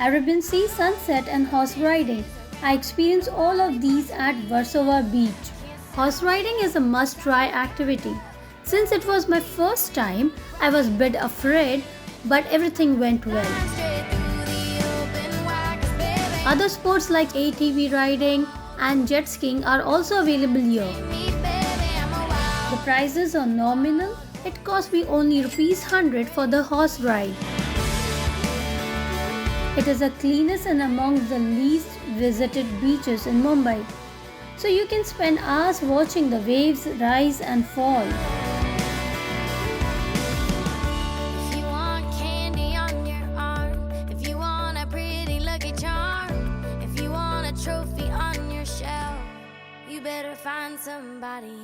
Arabian Sea, sunset, and horse riding. I experienced all of these at Versova Beach. Horse riding is a must-try activity. Since it was my first time, I was a bit afraid, but everything went well. Other sports like ATV riding and jet skiing are also available here. The prices are nominal. It cost me only Rs 100 for the horse ride. It is the cleanest and among the least visited beaches in Mumbai. So you can spend hours watching the waves rise and fall. If you want candy on your arm, if you want a pretty lucky charm, if you want a trophy on your shelf, you better find somebody